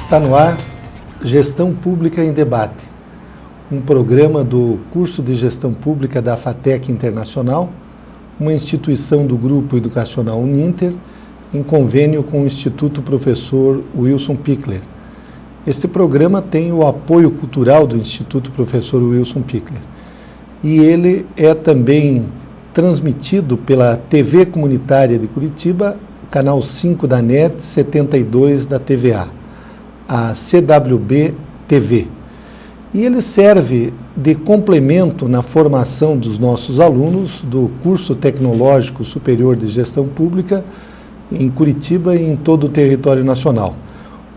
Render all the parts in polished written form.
Está no ar Gestão Pública em Debate, um programa do curso de Gestão Pública da FATEC Internacional, uma instituição do Grupo Educacional Uninter, em convênio com o Instituto Professor Wilson Pickler. Este programa tem o apoio cultural do Instituto Professor Wilson Pickler e ele é também transmitido pela TV Comunitária de Curitiba, canal 5 da NET, 72 da TVA, a CWB TV. E ele serve de complemento na formação dos nossos alunos do Curso Tecnológico Superior de Gestão Pública em Curitiba e em todo o território nacional.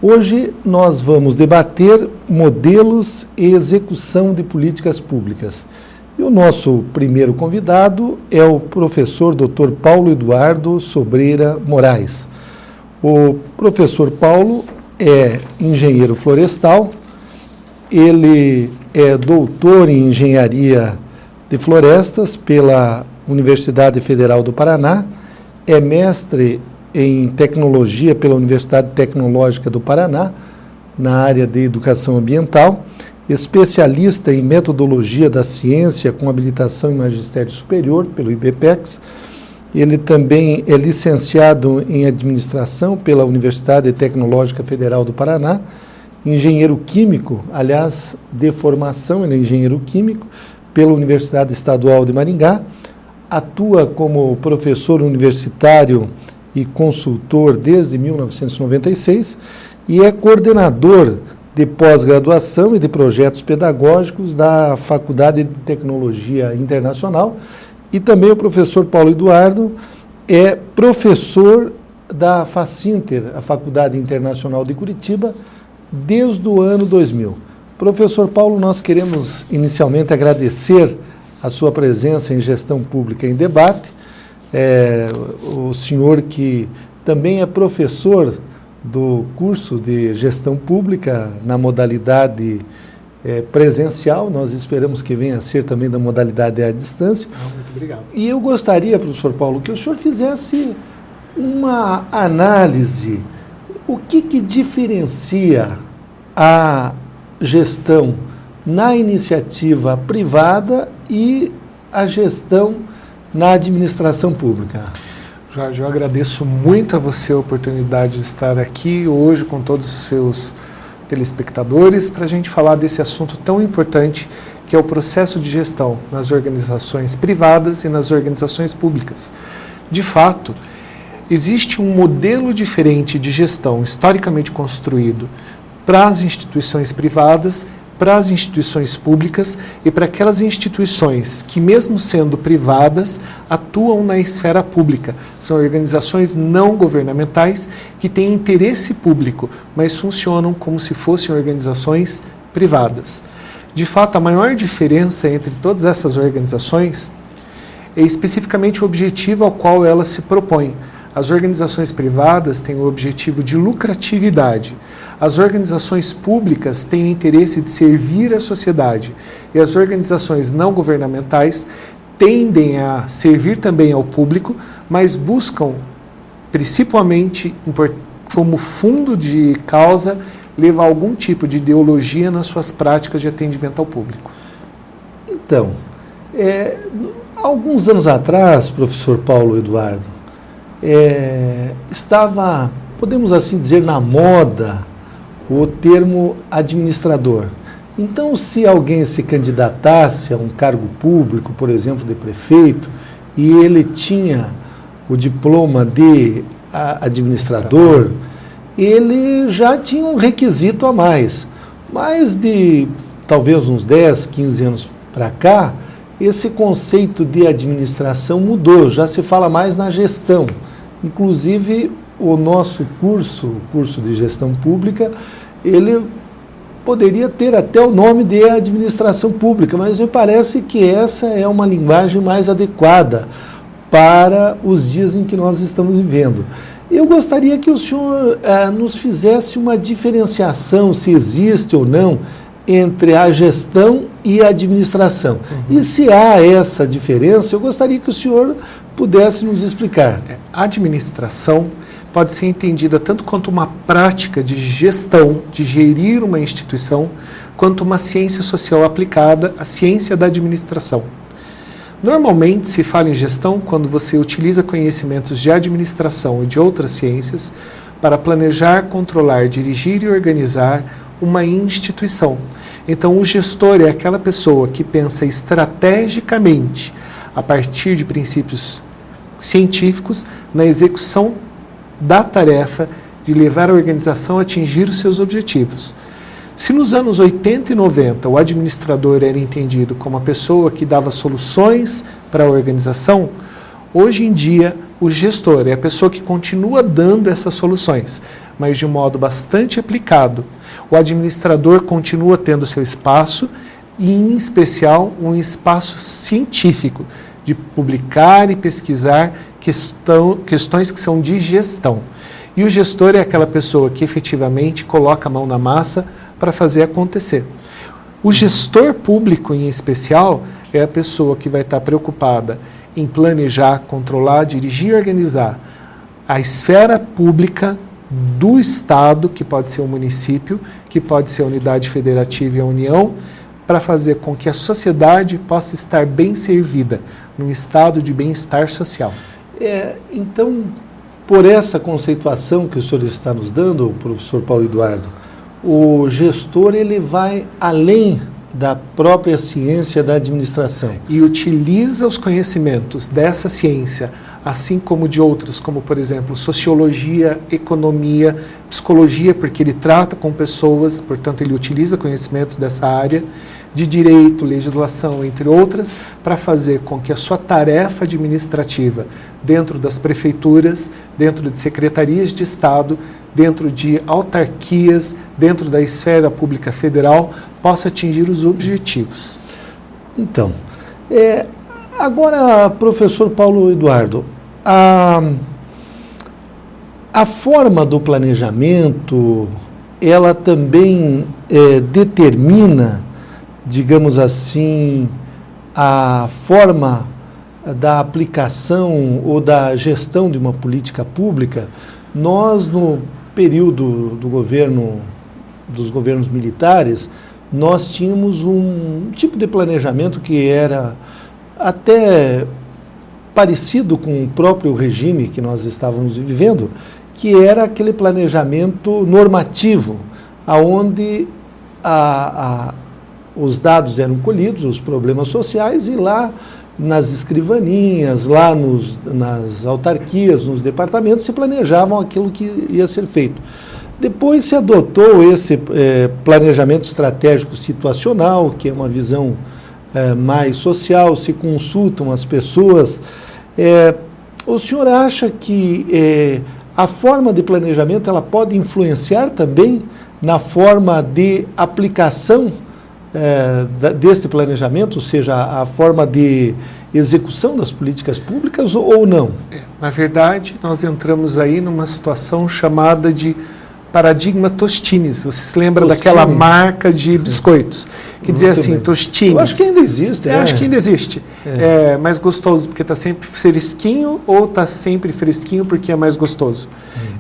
Hoje nós vamos debater modelos e execução de políticas públicas. E o nosso primeiro convidado é o professor Dr. Paulo Eduardo Sobreira Moraes. O professor Paulo é engenheiro florestal, ele é doutor em engenharia de florestas pela Universidade Federal do Paraná, é mestre em tecnologia pela Universidade Tecnológica do Paraná, na área de educação ambiental, especialista em metodologia da ciência com habilitação em magistério superior pelo IBPEX. Ele também é licenciado em administração pela Universidade Tecnológica Federal do Paraná, engenheiro químico, aliás, de formação, ele é engenheiro químico pela Universidade Estadual de Maringá, atua como professor universitário e consultor desde 1996 e é coordenador de pós-graduação e de projetos pedagógicos da Faculdade de Tecnologia Internacional, e também o professor Paulo Eduardo é professor da FACINTER, a Faculdade Internacional de Curitiba, desde o ano 2000. Professor Paulo, nós queremos inicialmente agradecer a sua presença em Gestão Pública em Debate, o senhor que também é professor do curso de Gestão Pública na modalidade presencial, nós esperamos que venha a ser também da modalidade à distância. Muito obrigado. E eu gostaria, professor Paulo, que o senhor fizesse uma análise, o que diferencia a gestão na iniciativa privada e a gestão na administração pública. Jorge, eu agradeço muito a você a oportunidade de estar aqui hoje com todos os seus telespectadores para a gente falar desse assunto tão importante que é o processo de gestão nas organizações privadas e nas organizações públicas. De fato, existe um modelo diferente de gestão historicamente construído para as instituições privadas, para as instituições públicas e para aquelas instituições que, mesmo sendo privadas, atuam na esfera pública. São organizações não governamentais que têm interesse público, mas funcionam como se fossem organizações privadas. De fato, a maior diferença entre todas essas organizações é especificamente o objetivo ao qual elas se propõem. As organizações privadas têm o objetivo de lucratividade. As organizações públicas têm o interesse de servir a sociedade. E as organizações não governamentais tendem a servir também ao público, mas buscam, principalmente, como fundo de causa, levar algum tipo de ideologia nas suas práticas de atendimento ao público. Então, alguns anos atrás, professor Paulo Eduardo, estava, podemos assim dizer, na moda o termo administrador. Então, se alguém se candidatasse a um cargo público, por exemplo, de prefeito, e ele tinha o diploma de administrador, ele já tinha um requisito a mais. Mas de talvez uns 10, 15 anos para cá, esse conceito de administração mudou, já se fala mais na gestão. Inclusive, o nosso curso, o curso de gestão pública, ele poderia ter até o nome de administração pública, mas me parece que essa é uma linguagem mais adequada para os dias em que nós estamos vivendo. Eu gostaria que o senhor nos fizesse uma diferenciação, se existe ou não, entre a gestão e a administração. E se há essa diferença, eu gostaria que o senhor pudesse nos explicar. A administração pode ser entendida tanto quanto uma prática de gestão, de gerir uma instituição, quanto uma ciência social aplicada, a ciência da administração. Normalmente se fala em gestão quando você utiliza conhecimentos de administração e de outras ciências para planejar, controlar, dirigir e organizar uma instituição. Então, o gestor é aquela pessoa que pensa estrategicamente, a partir de princípios científicos, na execução da tarefa de levar a organização a atingir os seus objetivos. Se nos anos 80 e 90 o administrador era entendido como a pessoa que dava soluções para a organização, hoje em dia o gestor é a pessoa que continua dando essas soluções, mas de um modo bastante aplicado. O administrador continua tendo seu espaço e, em especial, um espaço científico de publicar e pesquisar questões que são de gestão. E o gestor é aquela pessoa que efetivamente coloca a mão na massa para fazer acontecer. O gestor público, em especial, é a pessoa que vai estar preocupada em planejar, controlar, dirigir e organizar a esfera pública do Estado, que pode ser o município, que pode ser a unidade federativa e a União, para fazer com que a sociedade possa estar bem servida, num estado de bem-estar social. Então, por essa conceituação que o senhor está nos dando, professor Paulo Eduardo, o gestor ele vai além da própria ciência da administração. E utiliza os conhecimentos dessa ciência, assim como de outras, como, por exemplo, sociologia, economia, psicologia, porque ele trata com pessoas, portanto, ele utiliza conhecimentos dessa área, de direito, legislação, entre outras, para fazer com que a sua tarefa administrativa, dentro das prefeituras, dentro de secretarias de Estado, dentro de autarquias, dentro da esfera pública federal, possa atingir os objetivos. Então, agora, professor Paulo Eduardo, a forma do planejamento, ela também determina, digamos assim, a forma da aplicação ou da gestão de uma política pública. Nós, no período dos governos militares, nós tínhamos um tipo de planejamento que era até parecido com o próprio regime que nós estávamos vivendo, que era aquele planejamento normativo, onde os dados eram colhidos, os problemas sociais, e lá nas escrivaninhas, lá nas autarquias, nos departamentos, se planejavam aquilo que ia ser feito. Depois se adotou esse planejamento estratégico situacional, que é uma visão mais social, se consultam as pessoas. O senhor acha que a forma de planejamento ela pode influenciar também na forma de aplicação deste planejamento, ou seja, a forma de execução das políticas públicas ou não? Na verdade, nós entramos aí numa situação chamada de paradigma Tostines. Você se lembra daquela marca de biscoitos que dizia assim, Tostines. Eu acho que ainda existe. Acho que ainda existe. É mais gostoso porque está sempre fresquinho ou está sempre fresquinho porque é mais gostoso?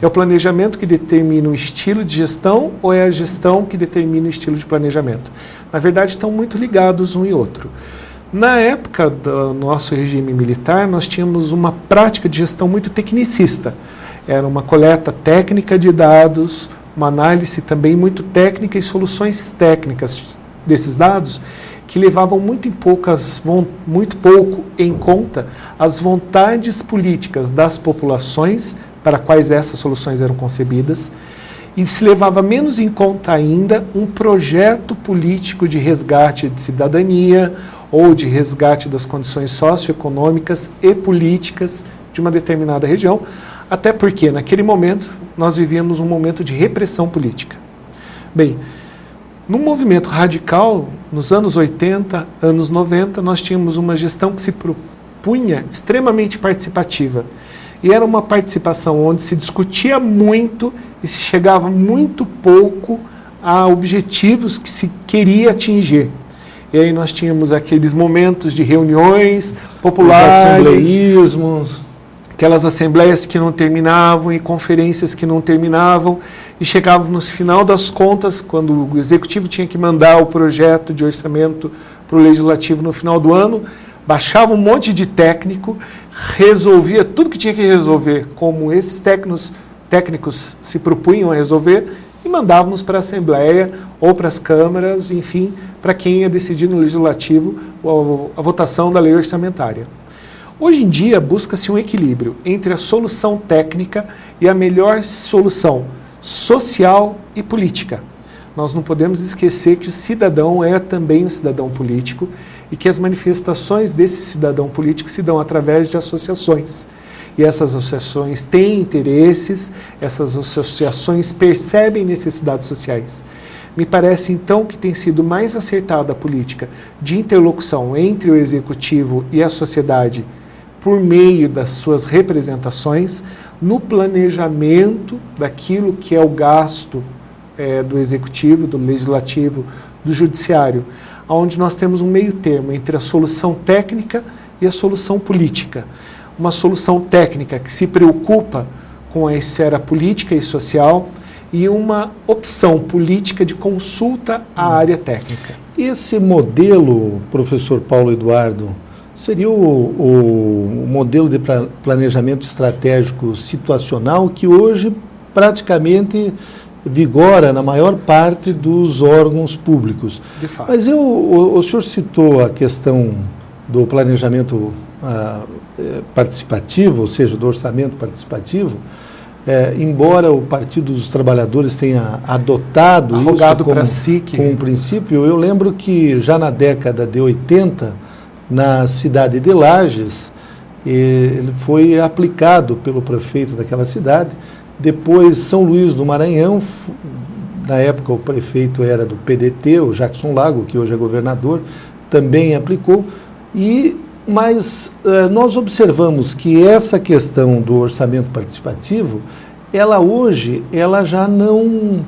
É o planejamento que determina o estilo de gestão ou é a gestão que determina o estilo de planejamento? Na verdade, estão muito ligados um e outro. Na época do nosso regime militar, nós tínhamos uma prática de gestão muito tecnicista. Era uma coleta técnica de dados, uma análise também muito técnica e soluções técnicas desses dados que levavam muito pouco em conta as vontades políticas das populações para quais essas soluções eram concebidas, e se levava menos em conta ainda um projeto político de resgate de cidadania ou de resgate das condições socioeconômicas e políticas de uma determinada região, até porque naquele momento nós vivíamos um momento de repressão política. Bem, no movimento radical, nos anos 80, anos 90, nós tínhamos uma gestão que se propunha extremamente participativa. E era uma participação onde se discutia muito e se chegava muito pouco a objetivos que se queria atingir. E aí nós tínhamos aqueles momentos de reuniões populares, assembleísmos, aquelas assembleias que não terminavam e conferências que não terminavam, e chegavam no final das contas, quando o executivo tinha que mandar o projeto de orçamento para o legislativo no final do ano, baixava um monte de técnico, resolvia tudo que tinha que resolver, como esses técnicos se propunham a resolver, e mandávamos para a Assembleia ou para as câmaras, enfim, para quem ia decidir no legislativo a votação da lei orçamentária. Hoje em dia, busca-se um equilíbrio entre a solução técnica e a melhor solução social e política. Nós não podemos esquecer que o cidadão é também um cidadão político e que as manifestações desse cidadão político se dão através de associações. E essas associações têm interesses, essas associações percebem necessidades sociais. Me parece, então, que tem sido mais acertada a política de interlocução entre o executivo e a sociedade por meio das suas representações no planejamento daquilo que é o gasto do executivo, do legislativo, do judiciário, onde nós temos um meio termo entre a solução técnica e a solução política. Uma solução técnica que se preocupa com a esfera política e social e uma opção política de consulta à área técnica. Esse modelo, professor Paulo Eduardo, seria o modelo de planejamento estratégico situacional que hoje praticamente vigora na maior parte dos órgãos públicos. De fato. Mas o senhor citou a questão do planejamento participativo, ou seja, do orçamento participativo, embora o Partido dos Trabalhadores tenha adotado isso como um princípio, eu lembro que já na década de 80, na cidade de Lages, ele foi aplicado pelo prefeito daquela cidade. Depois, São Luís do Maranhão, na época o prefeito era do PDT, o Jackson Lago, que hoje é governador, também aplicou. Mas nós observamos que essa questão do orçamento participativo, ela hoje já não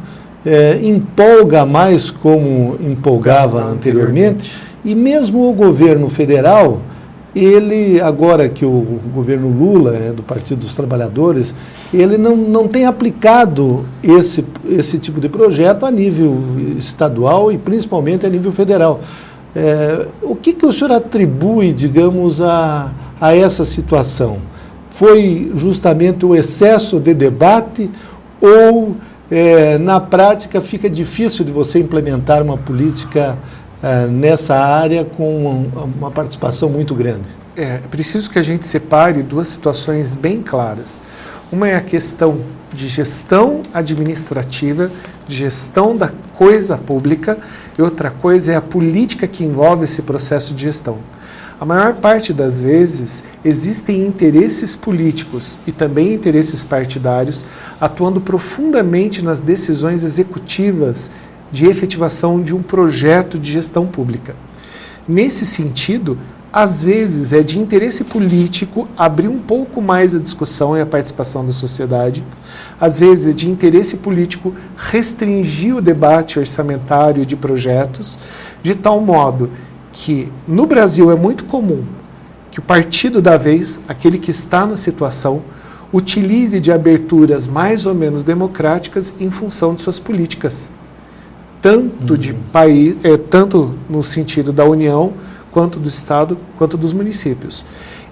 empolga mais como empolgava anteriormente. E mesmo o governo federal, ele, agora que o governo Lula é do Partido dos Trabalhadores, ele não tem aplicado esse tipo de projeto a nível estadual e principalmente a nível federal. O que o senhor atribui, digamos, a essa situação? Foi justamente o excesso de debate ou, na prática, fica difícil de você implementar uma política nessa área com uma participação muito grande? É preciso que a gente separe duas situações bem claras. Uma é a questão de gestão administrativa, de gestão da coisa pública, e outra coisa é a política que envolve esse processo de gestão. A maior parte das vezes existem interesses políticos e também interesses partidários atuando profundamente nas decisões executivas de efetivação de um projeto de gestão pública. Nesse sentido, às vezes é de interesse político abrir um pouco mais a discussão e a participação da sociedade, às vezes é de interesse político restringir o debate orçamentário de projetos, de tal modo que no Brasil é muito comum que o partido da vez, aquele que está na situação, utilize de aberturas mais ou menos democráticas em função de suas políticas. Tanto de país, tanto no sentido da União, quanto do Estado, quanto dos municípios.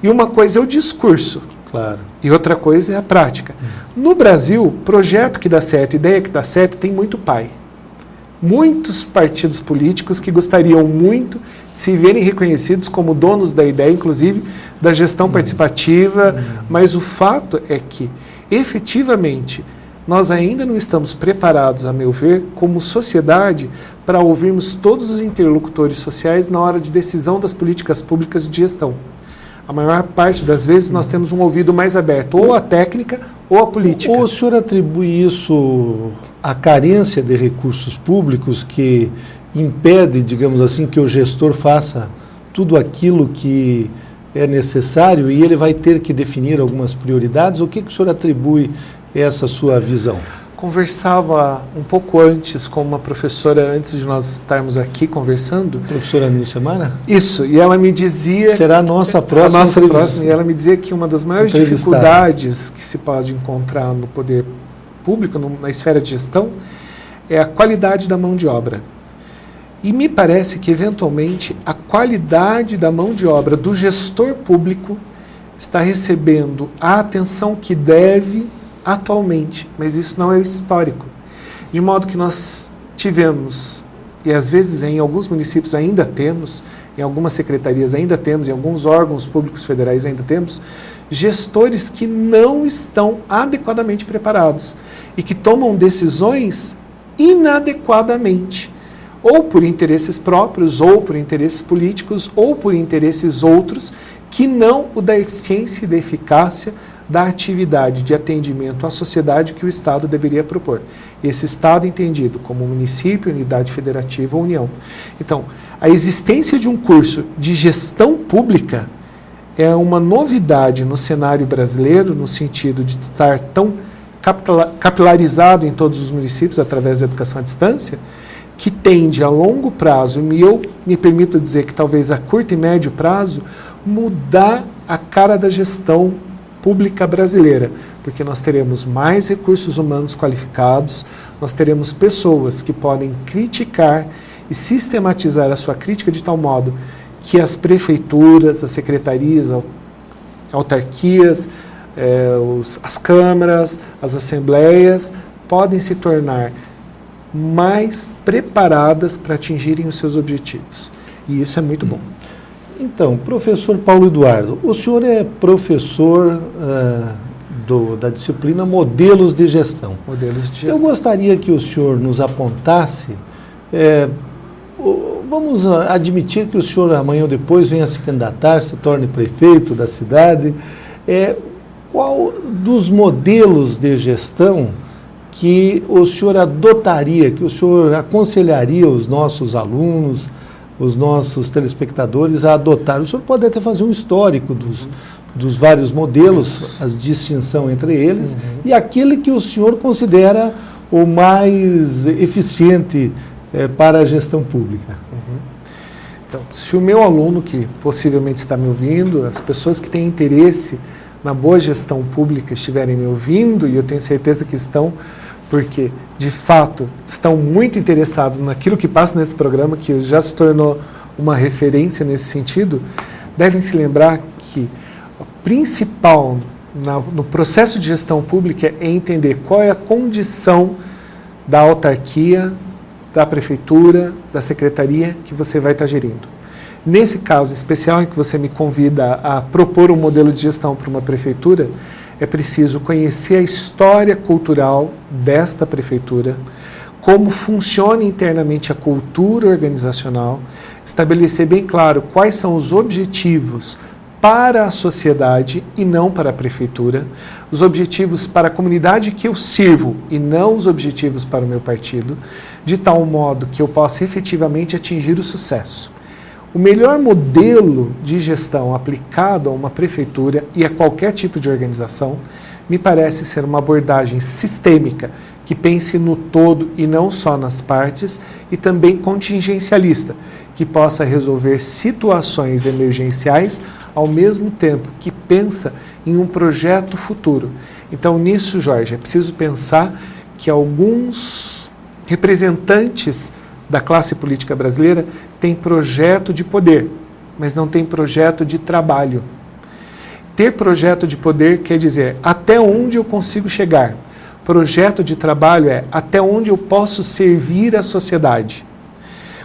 E uma coisa é o discurso, claro, e outra coisa é a prática. No Brasil, projeto que dá certo, ideia que dá certo, tem muito pai. Muitos partidos políticos que gostariam muito de se verem reconhecidos como donos da ideia, inclusive da gestão participativa, mas o fato é que, efetivamente, nós ainda não estamos preparados, a meu ver, como sociedade, para ouvirmos todos os interlocutores sociais na hora de decisão das políticas públicas de gestão. A maior parte das vezes nós temos um ouvido mais aberto, ou à técnica ou à política. Ou o senhor atribui isso à carência de recursos públicos que impede, digamos assim, que o gestor faça tudo aquilo que é necessário e ele vai ter que definir algumas prioridades? O que o senhor atribui essa sua visão? conversava um pouco antes com uma professora, antes de nós estarmos aqui conversando. Professora Nilce Mara? Isso, e ela me dizia... Será a nossa próxima. A nossa próxima, e ela me dizia que uma das maiores dificuldades que se pode encontrar no poder público, na esfera de gestão, é a qualidade da mão de obra. E me parece que, eventualmente, a qualidade da mão de obra do gestor público está recebendo a atenção que deve atualmente, mas isso não é histórico. De modo que nós tivemos, e às vezes em alguns municípios ainda temos, em algumas secretarias ainda temos, em alguns órgãos públicos federais ainda temos, gestores que não estão adequadamente preparados e que tomam decisões inadequadamente, ou por interesses próprios, ou por interesses políticos, ou por interesses outros, que não o da eficiência e da eficácia da atividade de atendimento à sociedade que o Estado deveria propor. Esse Estado entendido como município, unidade federativa ou união. Então, a existência de um curso de gestão pública é uma novidade no cenário brasileiro, no sentido de estar tão capilarizado em todos os municípios através da educação à distância, que tende a longo prazo, e eu me permito dizer que talvez a curto e médio prazo, mudar a cara da gestão pública brasileira, porque nós teremos mais recursos humanos qualificados, nós teremos pessoas que podem criticar e sistematizar a sua crítica de tal modo que as prefeituras, as secretarias, autarquias, as câmaras, as assembleias podem se tornar mais preparadas para atingirem os seus objetivos. E isso é muito bom. Então, professor Paulo Eduardo, o senhor é professor da disciplina Modelos de Gestão. Modelos de Gestão. Eu gostaria que o senhor nos apontasse, vamos admitir que o senhor amanhã ou depois venha se candidatar, se torne prefeito da cidade, qual dos modelos de gestão que o senhor adotaria, que o senhor aconselharia os nossos alunos, os nossos telespectadores a adotar? O senhor pode até fazer um histórico dos vários modelos, a distinção entre eles, e aquele que o senhor considera o mais eficiente para a gestão pública. Então, se o meu aluno, que possivelmente está me ouvindo, as pessoas que têm interesse na boa gestão pública estiverem me ouvindo, e eu tenho certeza que estão, porque, de fato, estão muito interessados naquilo que passa nesse programa, que já se tornou uma referência nesse sentido, devem se lembrar que o principal no processo de gestão pública é entender qual é a condição da autarquia, da prefeitura, da secretaria que você vai estar gerindo. Nesse caso especial em que você me convida a propor um modelo de gestão para uma prefeitura, é preciso conhecer a história cultural desta prefeitura, como funciona internamente a cultura organizacional, estabelecer bem claro quais são os objetivos para a sociedade e não para a prefeitura, os objetivos para a comunidade que eu sirvo e não os objetivos para o meu partido, de tal modo que eu possa efetivamente atingir o sucesso. O melhor modelo de gestão aplicado a uma prefeitura e a qualquer tipo de organização me parece ser uma abordagem sistêmica que pense no todo e não só nas partes, e também contingencialista, que possa resolver situações emergenciais ao mesmo tempo que pensa em um projeto futuro. Então, nisso, Jorge, é preciso pensar que alguns representantes da classe política brasileira têm projeto de poder, mas não tem projeto de trabalho. Ter projeto de poder quer dizer até onde eu consigo chegar. Projeto de trabalho é até onde eu posso servir a sociedade.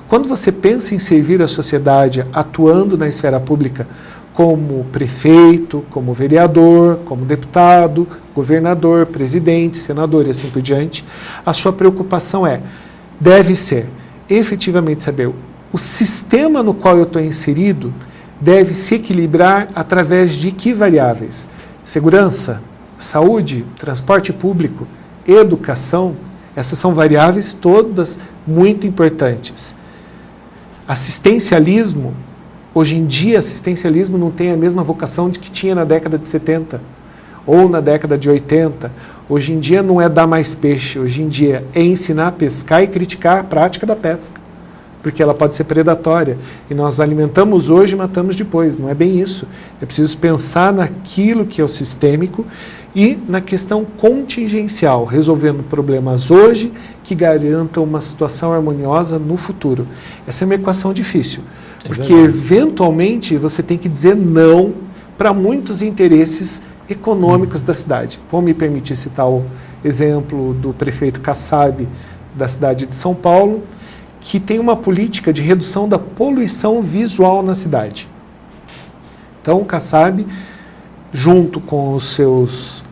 Quando você pensa em servir a sociedade atuando na esfera pública como prefeito, como vereador, como deputado, governador, presidente, senador e assim por diante, a sua preocupação deve ser efetivamente saber o sistema no qual eu estou inserido deve se equilibrar através de que variáveis? Segurança, saúde, transporte público, educação, essas são variáveis todas muito importantes. Assistencialismo, hoje em dia assistencialismo não tem a mesma vocação de que tinha na década de 70 ou na década de 80. Hoje em dia não é dar mais peixe, hoje em dia é ensinar a pescar e criticar a prática da pesca, porque ela pode ser predatória. E nós alimentamos hoje e matamos depois. Não é bem isso. É preciso pensar naquilo que é o sistêmico e na questão contingencial, resolvendo problemas hoje que garantam uma situação harmoniosa no futuro. Essa é uma equação difícil, porque eventualmente você tem que dizer não para muitos interesses econômicos da cidade. Vou me permitir citar o exemplo do prefeito Kassab, da cidade de São Paulo, que tem uma política de redução da poluição visual na cidade. Então, o Kassab, junto com os seus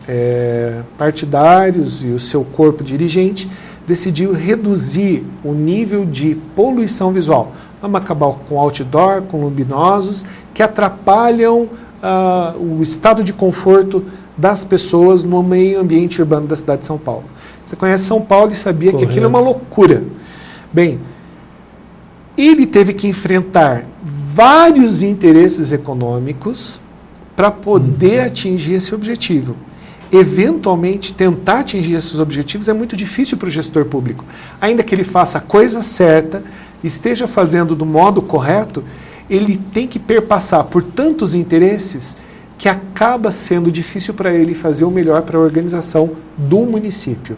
partidários e o seu corpo dirigente, decidiu reduzir o nível de poluição visual. Vamos acabar com outdoor, com luminosos, que atrapalham o estado de conforto das pessoas no meio ambiente urbano da cidade de São Paulo. Você conhece São Paulo e sabia que aquilo é uma loucura. Bem, ele teve que enfrentar vários interesses econômicos para poder atingir esse objetivo. Eventualmente, tentar atingir esses objetivos é muito difícil para o gestor público. Ainda que ele faça a coisa certa, esteja fazendo do modo correto, ele tem que perpassar por tantos interesses que acaba sendo difícil para ele fazer o melhor para a organização do município.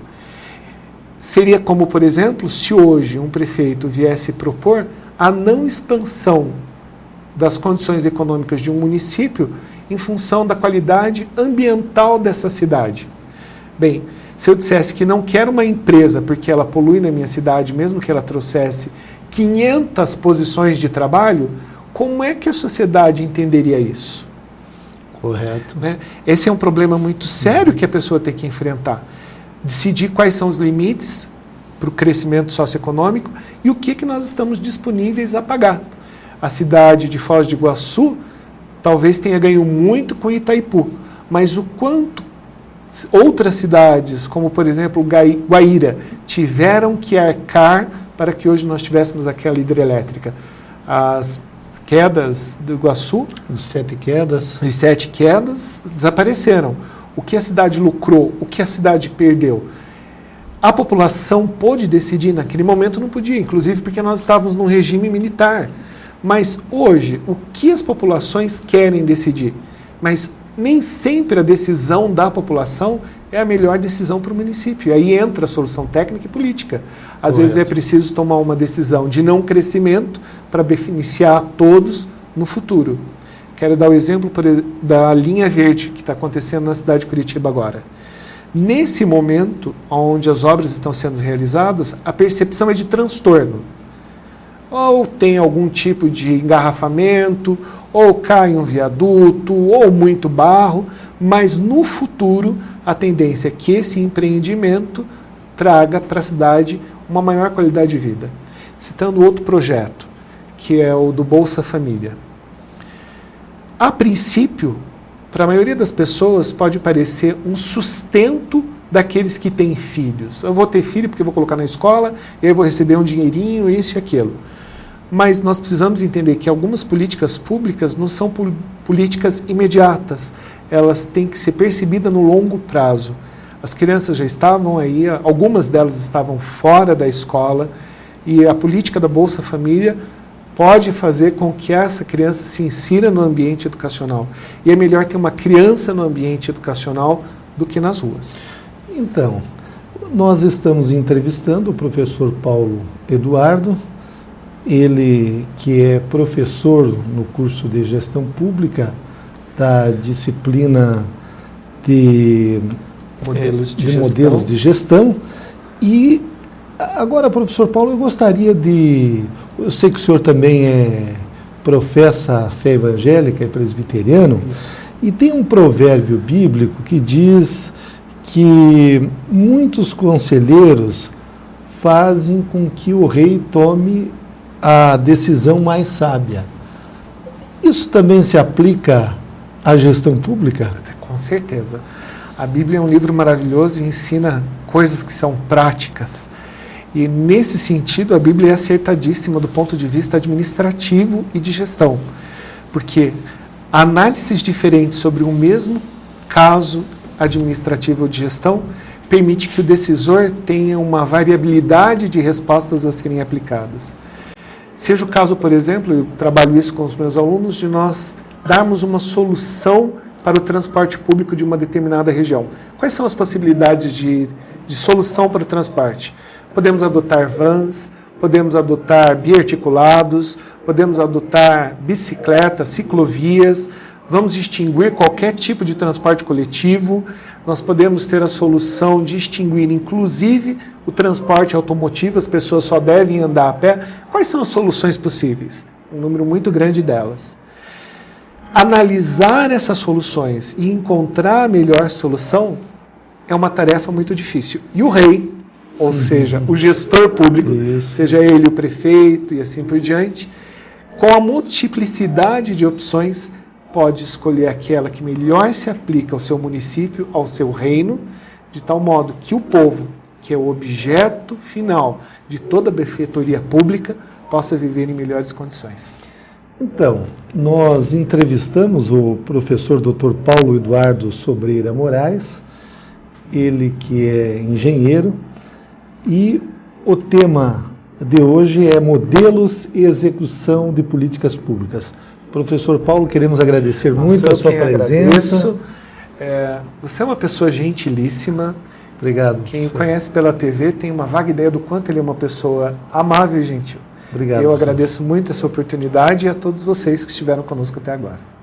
Seria como, por exemplo, se hoje um prefeito viesse propor a não expansão das condições econômicas de um município em função da qualidade ambiental dessa cidade. Bem, se eu dissesse que não quero uma empresa porque ela polui na minha cidade, mesmo que ela trouxesse 500 posições de trabalho, como é que a sociedade entenderia isso? Correto. Né? Esse é um problema muito sério que a pessoa tem que enfrentar. Decidir quais são os limites para o crescimento socioeconômico e o que nós estamos disponíveis a pagar. A cidade de Foz do Iguaçu talvez tenha ganho muito com Itaipu, mas o quanto outras cidades, como por exemplo Guaíra, tiveram que arcar para que hoje nós tivéssemos aquela hidrelétrica. As quedas do Iguaçu, de 7 quedas, desapareceram. O que a cidade lucrou, o que a cidade perdeu? A população pôde decidir, naquele momento não podia, inclusive porque nós estávamos num regime militar. Mas hoje, o que as populações querem decidir? Mas nem sempre a decisão da população é a melhor decisão para o município. Aí entra a solução técnica e política. Às vezes é preciso tomar uma decisão de não crescimento para beneficiar todos no futuro. Quero dar o exemplo da linha verde que está acontecendo na cidade de Curitiba agora. Nesse momento, onde as obras estão sendo realizadas, a percepção é de transtorno. Ou tem algum tipo de engarrafamento, ou cai um viaduto, ou muito barro, mas no futuro a tendência é que esse empreendimento traga para a cidade uma maior qualidade de vida. Citando outro projeto, que é o do Bolsa Família. A princípio, para a maioria das pessoas pode parecer um sustento daqueles que têm filhos. Eu vou ter filho porque eu vou colocar na escola, e aí eu vou receber um dinheirinho, isso e aquilo. Mas nós precisamos entender que algumas políticas públicas não são políticas imediatas. Elas têm que ser percebidas no longo prazo. As crianças já estavam aí, algumas delas estavam fora da escola, e a política da Bolsa Família pode fazer com que essa criança se insira no ambiente educacional. E é melhor ter uma criança no ambiente educacional do que nas ruas. Então, nós estamos entrevistando o professor Paulo Eduardo, ele que é professor no curso de Gestão Pública da disciplina de modelos de gestão. E agora, professor Paulo, eu gostaria de... Eu sei que o senhor também professa a fé evangélica, é presbiteriano, e tem um provérbio bíblico que diz que muitos conselheiros fazem com que o rei tome a decisão mais sábia. Isso também se aplica à gestão pública? Com certeza. A Bíblia é um livro maravilhoso e ensina coisas que são práticas. E, nesse sentido, a Bíblia é acertadíssima do ponto de vista administrativo e de gestão. Porque análises diferentes sobre o mesmo caso administrativo ou de gestão permite que o decisor tenha uma variabilidade de respostas a serem aplicadas. Seja o caso, por exemplo, eu trabalho isso com os meus alunos, de nós darmos uma solução para o transporte público de uma determinada região. Quais são as possibilidades de solução para o transporte? Podemos adotar vans, podemos adotar biarticulados, podemos adotar bicicletas, ciclovias, vamos extinguir qualquer tipo de transporte coletivo, nós podemos ter a solução de extinguir, inclusive, o transporte automotivo, as pessoas só devem andar a pé. Quais são as soluções possíveis? Um número muito grande delas. Analisar essas soluções e encontrar a melhor solução é uma tarefa muito difícil. E o rei, ou seja, o gestor público, seja ele o prefeito e assim por diante, com a multiplicidade de opções, pode escolher aquela que melhor se aplica ao seu município, ao seu reino, de tal modo que o povo, que é o objeto final de toda a benfeitoria pública, possa viver em melhores condições. Então, nós entrevistamos o professor Dr. Paulo Eduardo Sobreira Moraes, ele que é engenheiro, e o tema de hoje é modelos e execução de políticas públicas. Professor Paulo, queremos agradecer muito a sua presença. Você é uma pessoa gentilíssima. Obrigado. Quem o conhece pela TV tem uma vaga ideia do quanto ele é uma pessoa amável e gentil. Obrigado. Eu agradeço muito essa oportunidade e a todos vocês que estiveram conosco até agora.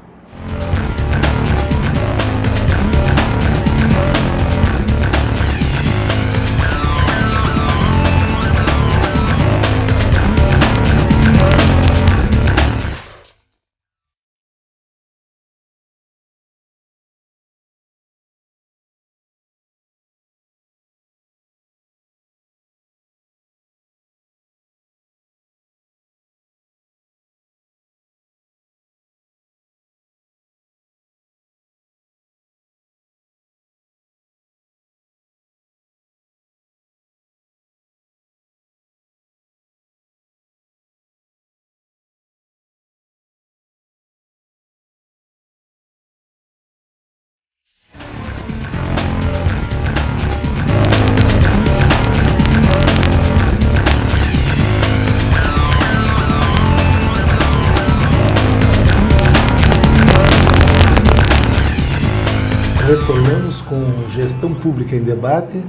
Retornamos com Gestão Pública em Debate,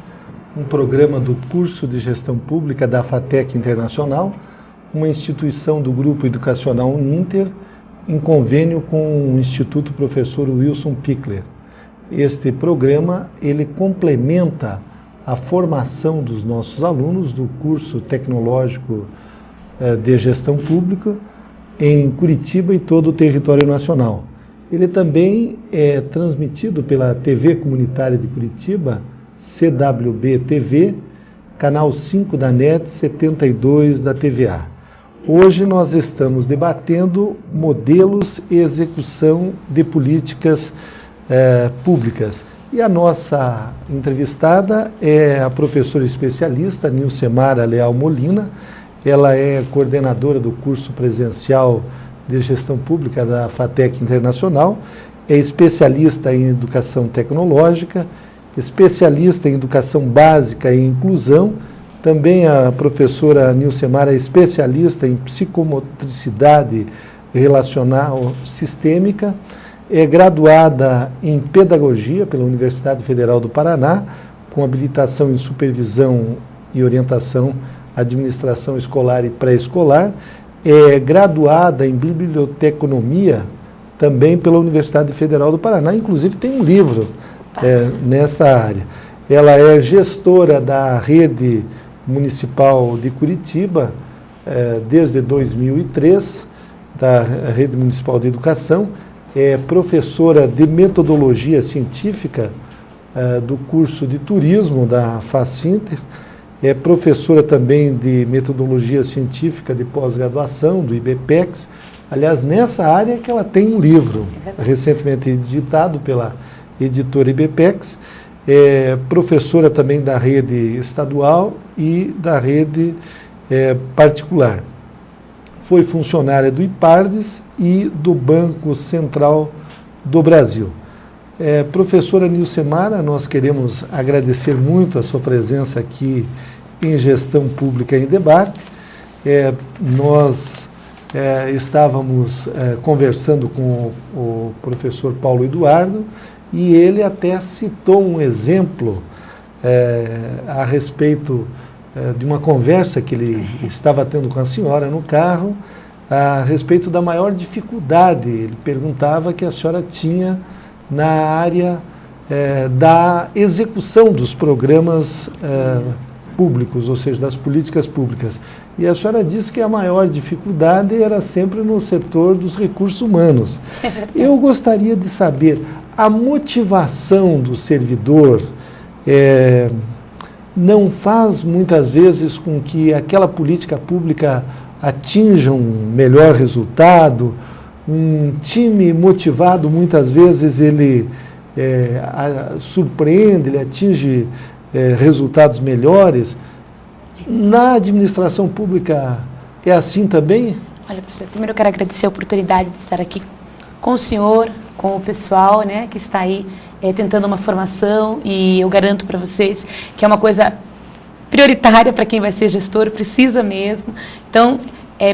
um programa do curso de Gestão Pública da FATEC Internacional, uma instituição do Grupo Educacional Uninter, em convênio com o Instituto Professor Wilson Pickler. Este programa, ele complementa a formação dos nossos alunos do curso tecnológico de Gestão Pública em Curitiba e todo o território nacional. Ele também é transmitido pela TV Comunitária de Curitiba, CWB TV, canal 5 da NET, 72 da TVA. Hoje nós estamos debatendo modelos e execução de políticas públicas. E a nossa entrevistada é a professora especialista Nilcemara Leal Molina. Ela é coordenadora do curso presencial de Gestão Pública da FATEC Internacional, é especialista em Educação Tecnológica, especialista em Educação Básica e Inclusão, também a professora Nilcemara é especialista em Psicomotricidade Relacional Sistêmica, é graduada em Pedagogia pela Universidade Federal do Paraná, com habilitação em Supervisão e Orientação, Administração Escolar e Pré-Escolar, é graduada em Biblioteconomia também pela Universidade Federal do Paraná, inclusive tem um livro nessa área. Ela é gestora da Rede Municipal de Curitiba desde 2003, da Rede Municipal de Educação, é professora de Metodologia Científica do curso de Turismo da FACINTER, é professora também de Metodologia Científica de Pós-Graduação, do IBPEX. Aliás, nessa área é que ela tem um livro, recentemente editado pela editora IBPEX. É professora também da rede estadual e da rede particular. Foi funcionária do IPARDES e do Banco Central do Brasil. Professora Nilcemara, nós queremos agradecer muito a sua presença aqui em Gestão Pública em Debate. Nós estávamos conversando com o professor Paulo Eduardo e ele até citou um exemplo a respeito de uma conversa que ele estava tendo com a senhora no carro, a respeito da maior dificuldade. Ele perguntava que a senhora tinha na área da execução dos programas públicos, ou seja, das políticas públicas. E a senhora disse que a maior dificuldade era sempre no setor dos recursos humanos. Eu gostaria de saber, a motivação do servidor não faz muitas vezes com que aquela política pública atinja um melhor resultado? Um time motivado, muitas vezes, ele surpreende, ele atinge resultados melhores. Na administração pública é assim também? Olha, professor, primeiro eu quero agradecer a oportunidade de estar aqui com o senhor, com o pessoal, né, que está aí tentando uma formação, e eu garanto para vocês que é uma coisa prioritária para quem vai ser gestor, precisa mesmo. Então,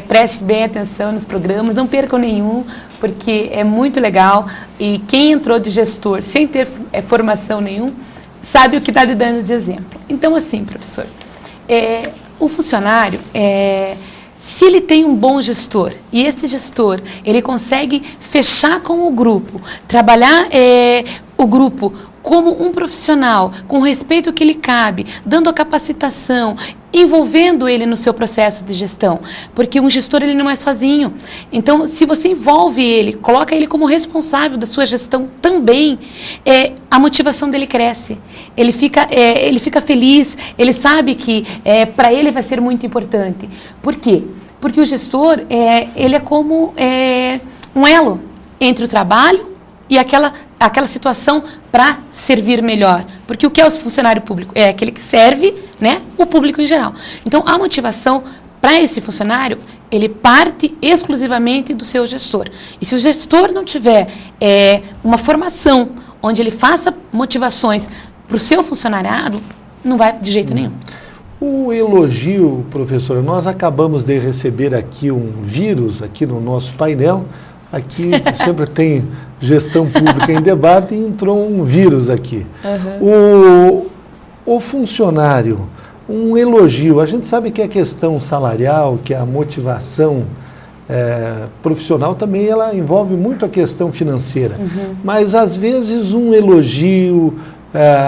preste bem atenção nos programas, não percam nenhum, porque é muito legal. E quem entrou de gestor sem ter formação nenhuma, sabe o que está lhe dando de exemplo. Então, assim, professor, o funcionário, se ele tem um bom gestor, e esse gestor, ele consegue fechar com o grupo, trabalhar o grupo como um profissional, com o respeito que lhe cabe, dando a capacitação, envolvendo ele no seu processo de gestão, porque um gestor ele não é sozinho. Então, se você envolve ele, coloca ele como responsável da sua gestão também, a motivação dele cresce, ele fica feliz, ele sabe que para ele vai ser muito importante. Por quê? Porque o gestor, ele é como um elo entre o trabalho e aquela situação para servir melhor. Porque o que é o funcionário público? É aquele que serve, né, o público em geral. Então, a motivação para esse funcionário, ele parte exclusivamente do seu gestor. E se o gestor não tiver uma formação onde ele faça motivações para o seu funcionariado, não vai de jeito nenhum. O elogio, professora, nós acabamos de receber aqui um vírus aqui no nosso painel. Aqui sempre tem Gestão Pública em Debate e entrou um vírus aqui. Uhum. O funcionário, um elogio, a gente sabe que a questão salarial, que a motivação profissional também, ela envolve muito a questão financeira. Uhum. Mas às vezes um elogio,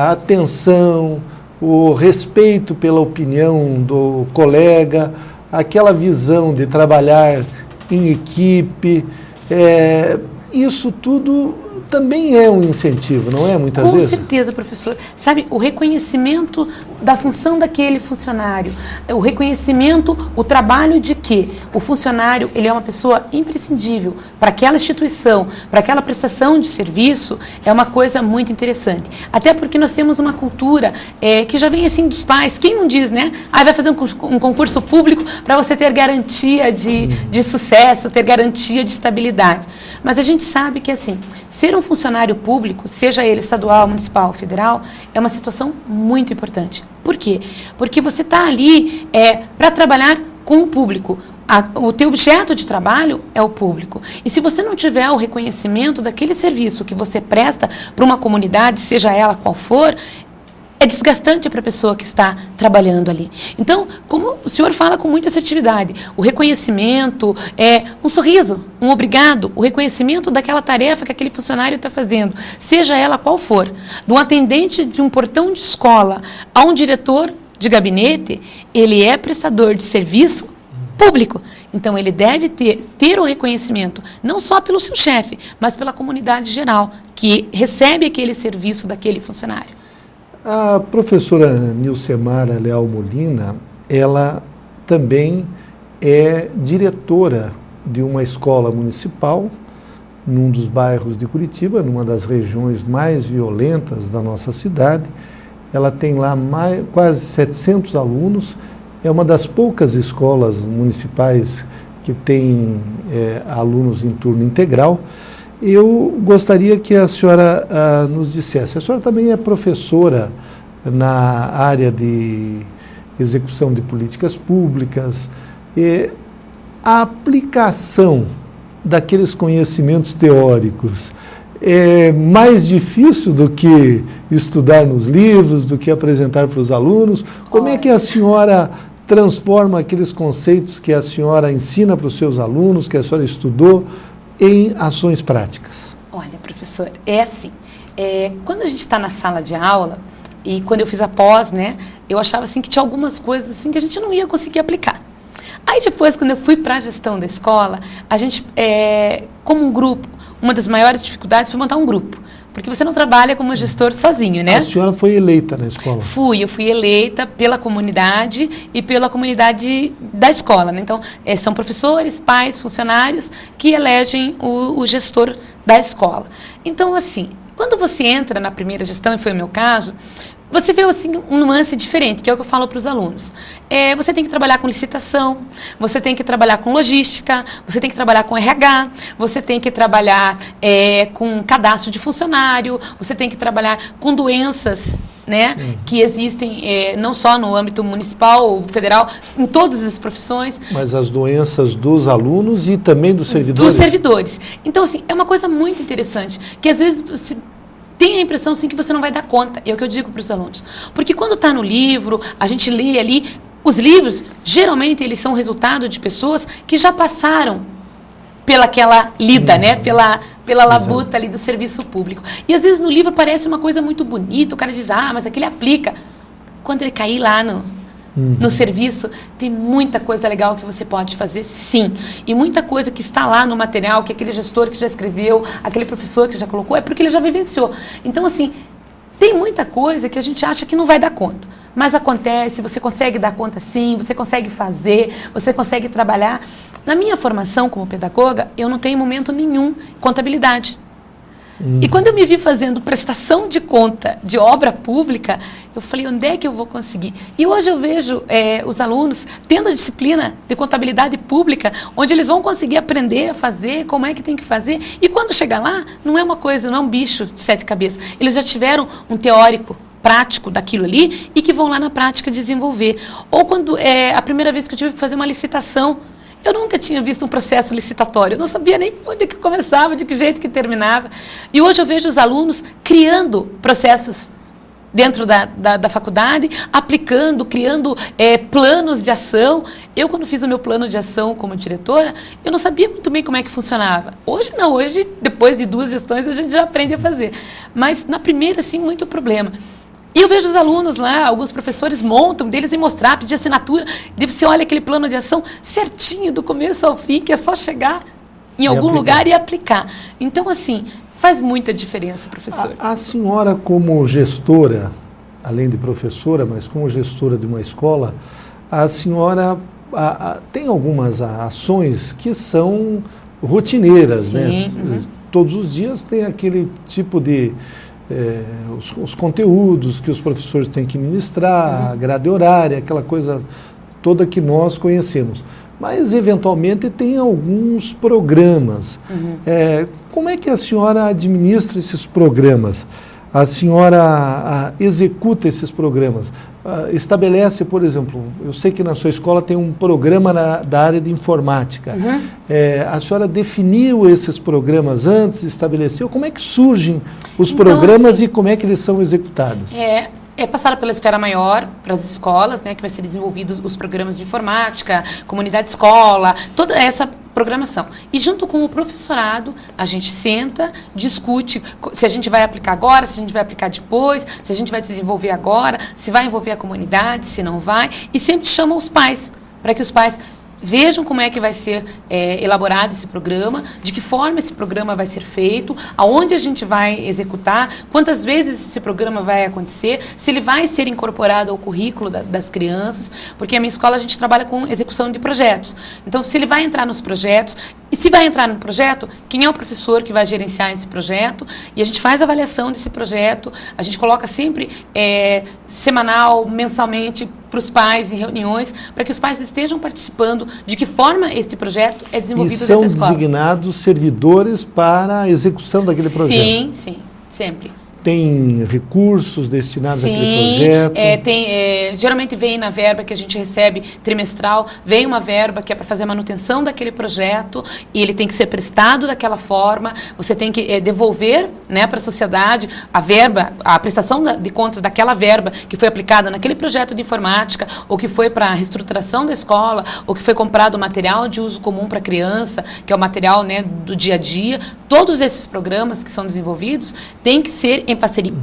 atenção, o respeito pela opinião do colega, aquela visão de trabalhar em equipe, isso tudo também é um incentivo, não é? Muitas vezes? Com certeza, professor. Sabe, o reconhecimento da função daquele funcionário, o reconhecimento, o trabalho de que o funcionário, ele é uma pessoa imprescindível para aquela instituição, para aquela prestação de serviço, é uma coisa muito interessante. Até porque nós temos uma cultura que já vem assim dos pais. Quem não diz, né? Vai fazer um concurso público para você ter garantia de sucesso, ter garantia de estabilidade. Mas a gente sabe que, assim, ser um funcionário público, seja ele estadual, municipal, federal, é uma situação muito importante. Por quê? Porque você está ali para trabalhar com o público. O teu objeto de trabalho é o público. E se você não tiver o reconhecimento daquele serviço que você presta para uma comunidade, seja ela qual for, é desgastante para a pessoa que está trabalhando ali. Então, como o senhor fala com muita assertividade, o reconhecimento, um sorriso, um obrigado, o reconhecimento daquela tarefa que aquele funcionário está fazendo, seja ela qual for, de um atendente de um portão de escola a um diretor de gabinete, ele é prestador de serviço público. Então, ele deve ter o reconhecimento, não só pelo seu chefe, mas pela comunidade geral, que recebe aquele serviço daquele funcionário. A professora Nilcemara Leal Molina, ela também é diretora de uma escola municipal num dos bairros de Curitiba, numa das regiões mais violentas da nossa cidade. Ela tem lá quase 700 alunos, é uma das poucas escolas municipais que tem alunos em turno integral. Eu gostaria que a senhora nos dissesse, a senhora também é professora na área de execução de políticas públicas, a aplicação daqueles conhecimentos teóricos é mais difícil do que estudar nos livros, do que apresentar para os alunos? Como é que a senhora transforma aqueles conceitos que a senhora ensina para os seus alunos, que a senhora estudou, em ações práticas? Olha, professor, é assim, quando a gente está na sala de aula, e quando eu fiz a pós, né, eu achava assim que tinha algumas coisas assim que a gente não ia conseguir aplicar. Aí depois, quando eu fui para a gestão da escola, a gente, como um grupo, uma das maiores dificuldades foi montar um grupo, porque você não trabalha como gestor sozinho, né? A senhora foi eleita na escola? Eu fui eleita pela comunidade e pela comunidade da escola, né? Então, são professores, pais, funcionários que elegem o gestor da escola. Então, assim, quando você entra na primeira gestão, e foi o meu caso, você vê assim, um nuance diferente, que é o que eu falo para os alunos. Você tem que trabalhar com licitação, você tem que trabalhar com logística, você tem que trabalhar com RH, você tem que trabalhar com cadastro de funcionário, você tem que trabalhar com doenças, né, que existem não só no âmbito municipal ou federal, em todas as profissões. Mas as doenças dos alunos e também dos servidores? Dos servidores. Então, assim, é uma coisa muito interessante, que às vezes você tem a impressão, sim, que você não vai dar conta. É o que eu digo para os alunos. Porque quando está no livro, a gente lê ali, os livros, geralmente, eles são resultado de pessoas que já passaram pelaquela lida, né? Pela labuta ali do serviço público. E, às vezes, no livro parece uma coisa muito bonita, o cara diz, mas aquele aplica. Quando ele cair lá no serviço, tem muita coisa legal que você pode fazer, sim. E muita coisa que está lá no material, que aquele gestor que já escreveu, aquele professor que já colocou, é porque ele já vivenciou. Então, assim, tem muita coisa que a gente acha que não vai dar conta. Mas acontece, você consegue dar conta sim, você consegue fazer, você consegue trabalhar. Na minha formação como pedagoga, eu não tenho momento nenhum contabilidade. E quando eu me vi fazendo prestação de conta de obra pública, eu falei, onde é que eu vou conseguir? E hoje eu vejo os alunos tendo a disciplina de contabilidade pública, onde eles vão conseguir aprender a fazer, como é que tem que fazer. E quando chegar lá, não é uma coisa, não é um bicho de 7 cabeças. Eles já tiveram um teórico prático daquilo ali e que vão lá na prática desenvolver. Ou quando a primeira vez que eu tive que fazer uma licitação, eu nunca tinha visto um processo licitatório, eu não sabia nem onde que começava, de que jeito que terminava. E hoje eu vejo os alunos criando processos dentro da faculdade, aplicando, criando planos de ação. Eu, quando fiz o meu plano de ação como diretora, eu não sabia muito bem como é que funcionava. Hoje não, hoje, depois de 2 gestões, a gente já aprende a fazer. Mas na primeira, sim, muito problema. E eu vejo os alunos lá, alguns professores montam deles em mostrar, pedir assinatura, daí você olha aquele plano de ação certinho, do começo ao fim, que é só chegar em algum lugar e aplicar. Então, assim, faz muita diferença, professor. A senhora, como gestora, além de professora, mas como gestora de uma escola, a senhora tem algumas ações que são rotineiras, sim, né? Todos os dias tem aquele tipo de... os conteúdos que os professores têm que ministrar, a grade horária, aquela coisa toda que nós conhecemos. Mas, eventualmente, tem alguns programas. Como é que a senhora administra esses programas? A senhora executa esses programas? Estabelece, por exemplo, eu sei que na sua escola tem um programa da área de informática. A senhora definiu esses programas antes, estabeleceu? Como é que surgem os programas assim, e como é que eles são executados? Passar pela esfera maior, para as escolas, né, que vai ser desenvolvidos os programas de informática, comunidade escola, toda essa programação. E junto com o professorado, a gente senta, discute se a gente vai aplicar agora, se a gente vai aplicar depois, se a gente vai desenvolver agora, se vai envolver a comunidade, se não vai, e sempre chama os pais, para que os pais vejam como é que vai ser elaborado esse programa, de que forma esse programa vai ser feito, aonde a gente vai executar, quantas vezes esse programa vai acontecer, se ele vai ser incorporado ao currículo das crianças, porque a minha escola a gente trabalha com execução de projetos. Então, se ele vai entrar nos projetos, e se vai entrar no projeto, quem é o professor que vai gerenciar esse projeto, e a gente faz a avaliação desse projeto, a gente coloca sempre semanal, mensalmente, para os pais em reuniões, para que os pais estejam participando de que forma este projeto é desenvolvido dentro da escola. E são designados servidores para a execução daquele projeto? Sim, sim, sempre. Tem recursos destinados àquele projeto? Geralmente vem na verba que a gente recebe trimestral, vem uma verba que é para fazer a manutenção daquele projeto e ele tem que ser prestado daquela forma, você tem que devolver, né, para a sociedade a verba, a prestação de contas daquela verba que foi aplicada naquele projeto de informática, ou que foi para a reestruturação da escola, ou que foi comprado material de uso comum para a criança, que é o material, né, do dia a dia. Todos esses programas que são desenvolvidos têm que ser em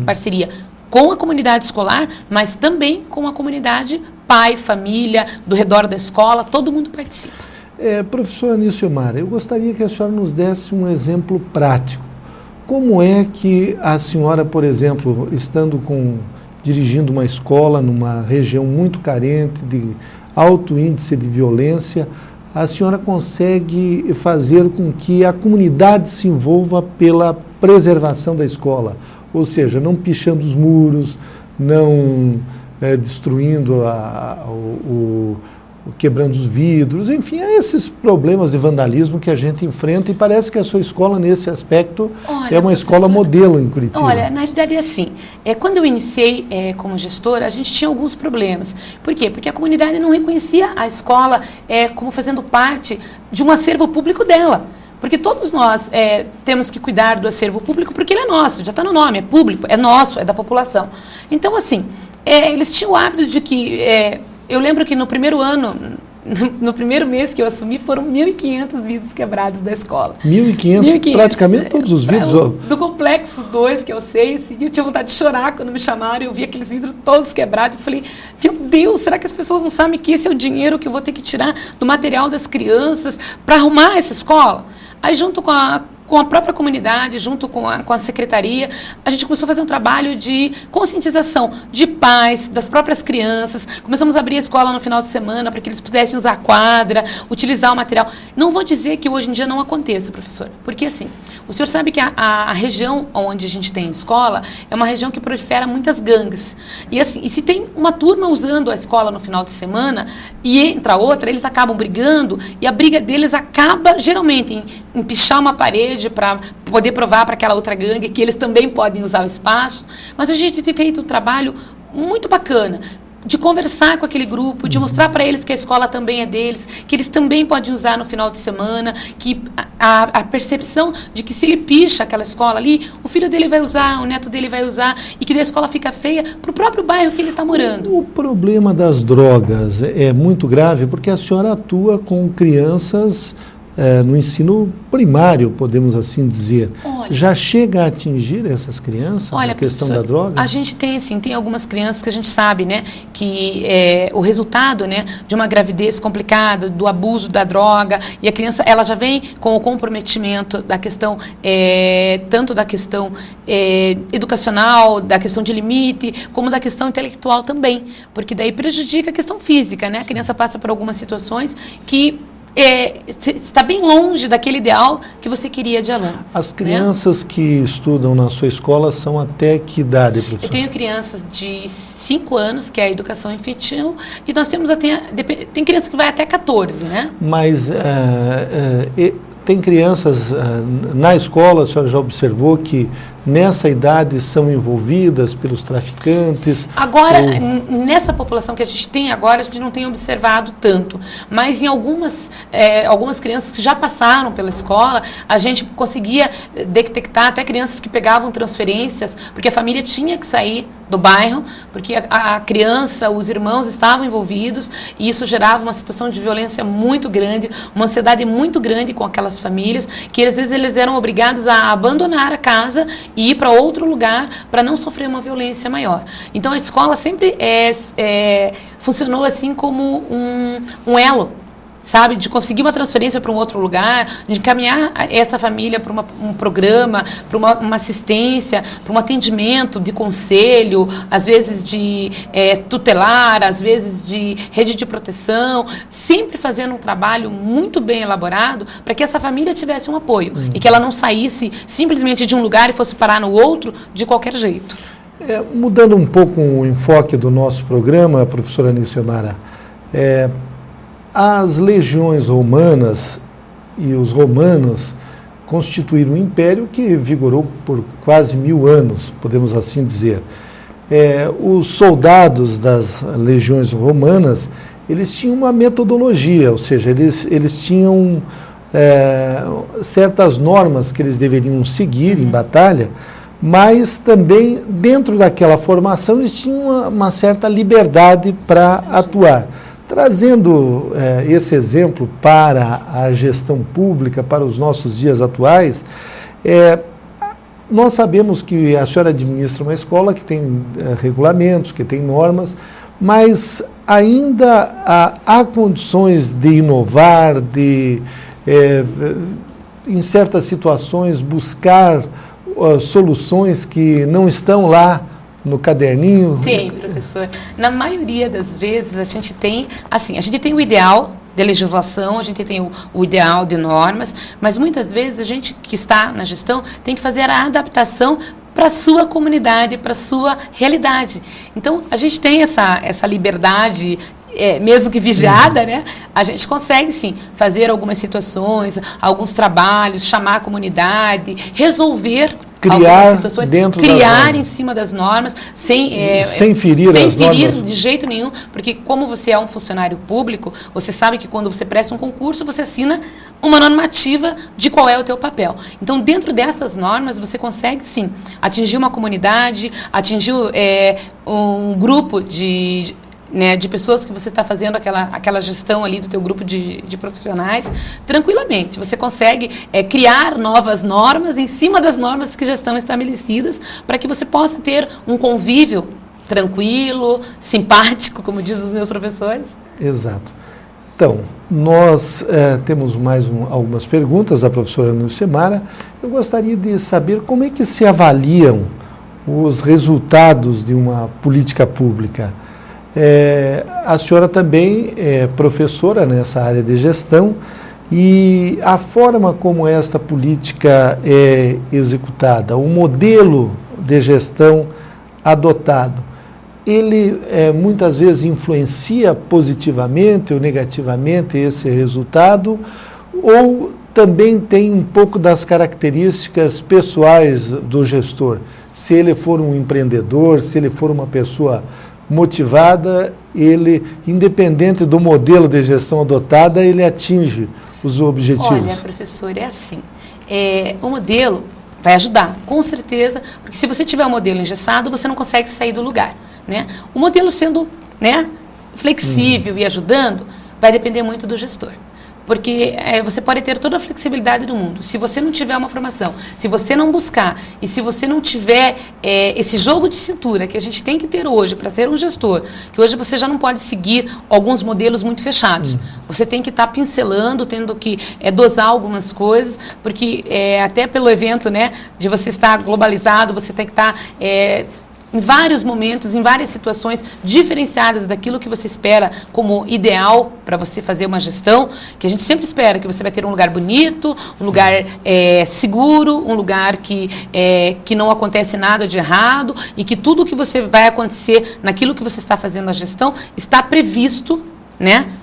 parceria com a comunidade escolar, mas também com a comunidade pai, família, do redor da escola, todo mundo participa. Professora Nilciomara, eu gostaria que a senhora nos desse um exemplo prático. Como é que a senhora, por exemplo, dirigindo uma escola numa região muito carente, de alto índice de violência, a senhora consegue fazer com que a comunidade se envolva pela preservação da escola? Ou seja, não pichando os muros, não destruindo, quebrando os vidros, enfim, esses problemas de vandalismo que a gente enfrenta, e parece que a sua escola, nesse aspecto, é uma escola modelo em Curitiba. Olha, na realidade é assim, quando eu iniciei como gestora, a gente tinha alguns problemas. Por quê? Porque a comunidade não reconhecia a escola como fazendo parte de um acervo público dela. Porque todos nós temos que cuidar do acervo público, porque ele é nosso, já está no nome, é público, é nosso, é da população. Então, assim, eles tinham o hábito de que... eu lembro que no primeiro ano, no primeiro mês que eu assumi, foram 1.500 vidros quebrados da escola. 1.500? Praticamente todos os vidros? Do complexo 2, que eu sei, assim, eu tinha vontade de chorar quando me chamaram, eu vi aqueles vidros todos quebrados, eu falei, meu Deus, será que as pessoas não sabem que esse é o dinheiro que eu vou ter que tirar do material das crianças para arrumar essa escola? Aí, junto com a própria comunidade, junto com a secretaria, a gente começou a fazer um trabalho de conscientização de pais, das próprias crianças. Começamos a abrir a escola no final de semana para que eles pudessem usar a quadra, utilizar o material. Não vou dizer que hoje em dia não aconteça, professora, porque assim, o senhor sabe que a região onde a gente tem escola é uma região que prolifera muitas gangues. E assim, e se tem uma turma usando a escola no final de semana e entra outra, eles acabam brigando, e a briga deles acaba geralmente em pichar uma parede para poder provar para aquela outra gangue que eles também podem usar o espaço. Mas a gente tem feito um trabalho muito bacana de conversar com aquele grupo, de mostrar para eles que a escola também é deles, que eles também podem usar no final de semana, que a percepção de que se ele picha aquela escola ali, o filho dele vai usar, o neto dele vai usar, e que daí a escola fica feia para o próprio bairro que ele está morando. O problema das drogas é muito grave, porque a senhora atua com crianças no ensino primário, podemos assim dizer. Olha, já chega a atingir essas crianças, a questão da droga? A gente tem, assim, tem algumas crianças que a gente sabe, né, que o resultado, né, de uma gravidez complicada, do abuso da droga, e a criança, ela já vem com o comprometimento da questão, tanto da questão educacional, da questão de limite, como da questão intelectual também, porque daí prejudica a questão física, né, a criança passa por algumas situações que está bem longe daquele ideal que você queria de aluno. As crianças, né, que estudam na sua escola são até que idade, professor? Eu tenho crianças de 5 anos, que é a educação infantil, e nós temos tem crianças que vai até 14, né? Mas tem crianças na escola, a senhora já observou que nessa idade são envolvidas pelos traficantes? Agora, nessa população que a gente tem agora, a gente não tem observado tanto, mas em algumas crianças que já passaram pela escola, a gente conseguia detectar até crianças que pegavam transferências, porque a família tinha que sair do bairro, porque a criança, os irmãos estavam envolvidos, e isso gerava uma situação de violência muito grande, uma ansiedade muito grande com aquelas famílias, que às vezes eles eram obrigados a abandonar a casa e ir para outro lugar para não sofrer uma violência maior. Então a escola sempre funcionou assim como um elo, sabe, de conseguir uma transferência para um outro lugar, de encaminhar essa família para um programa, para uma assistência, para um atendimento de conselho, às vezes de tutelar, às vezes de rede de proteção, sempre fazendo um trabalho muito bem elaborado para que essa família tivesse um apoio e que ela não saísse simplesmente de um lugar e fosse parar no outro de qualquer jeito. Mudando um pouco o enfoque do nosso programa, professora Nilcemara, as legiões romanas e os romanos constituíram um império que vigorou por quase 1000 anos, podemos assim dizer. Os soldados das legiões romanas, eles tinham uma metodologia, ou seja, eles tinham certas normas que eles deveriam seguir em batalha, mas também dentro daquela formação eles tinham uma certa liberdade para atuar. Trazendo esse exemplo para a gestão pública, para os nossos dias atuais, nós sabemos que a senhora administra uma escola que tem regulamentos, que tem normas, mas ainda há condições de inovar, de, em certas situações, buscar soluções que não estão lá no caderninho? Tem, professor. Na maioria das vezes a gente tem, assim, a gente tem o ideal de legislação, a gente tem o ideal de normas, mas muitas vezes a gente que está na gestão tem que fazer a adaptação para a sua comunidade, para a sua realidade. Então, a gente tem essa liberdade, mesmo que vigiada, né? A gente consegue, sim, fazer algumas situações, alguns trabalhos, chamar a comunidade, resolver algumas situações, criar em cima das normas, sem ferir de jeito nenhum, porque como você é um funcionário público, você sabe que quando você presta um concurso, você assina uma normativa de qual é o teu papel. Então, dentro dessas normas, você consegue, sim, atingir uma comunidade, atingir um grupo de pessoas que você está fazendo aquela gestão ali do teu grupo de profissionais, tranquilamente. Você consegue criar novas normas em cima das normas que já estão estabelecidas para que você possa ter um convívio tranquilo, simpático, como dizem os meus professores. Exato. Então, nós temos mais algumas perguntas da professora Nilcemara. Eu gostaria de saber como é que se avaliam os resultados de uma política pública. A senhora também é professora nessa área de gestão e a forma como esta política é executada, o modelo de gestão adotado, ele muitas vezes influencia positivamente ou negativamente esse resultado, ou também tem um pouco das características pessoais do gestor? Se ele for um empreendedor, se ele for uma pessoa motivada, ele, independente do modelo de gestão adotada, ele atinge os objetivos. Olha, professor, é assim, o modelo vai ajudar, com certeza, porque se você tiver um modelo engessado, você não consegue sair do lugar, né? O modelo sendo, flexível e ajudando, vai depender muito do gestor. Porque você pode ter toda a flexibilidade do mundo. Se você não tiver uma formação, se você não buscar e se você não tiver esse jogo de cintura que a gente tem que ter hoje para ser um gestor, que hoje você já não pode seguir alguns modelos muito fechados. Você tem que estar pincelando, tendo que dosar algumas coisas, porque até pelo evento, de você estar globalizado, você tem que estar em vários momentos, em várias situações diferenciadas daquilo que você espera como ideal para você fazer uma gestão, que a gente sempre espera que você vai ter um lugar bonito, um lugar seguro, um lugar que não acontece nada de errado e que tudo que você vai acontecer naquilo que você está fazendo a gestão está previsto,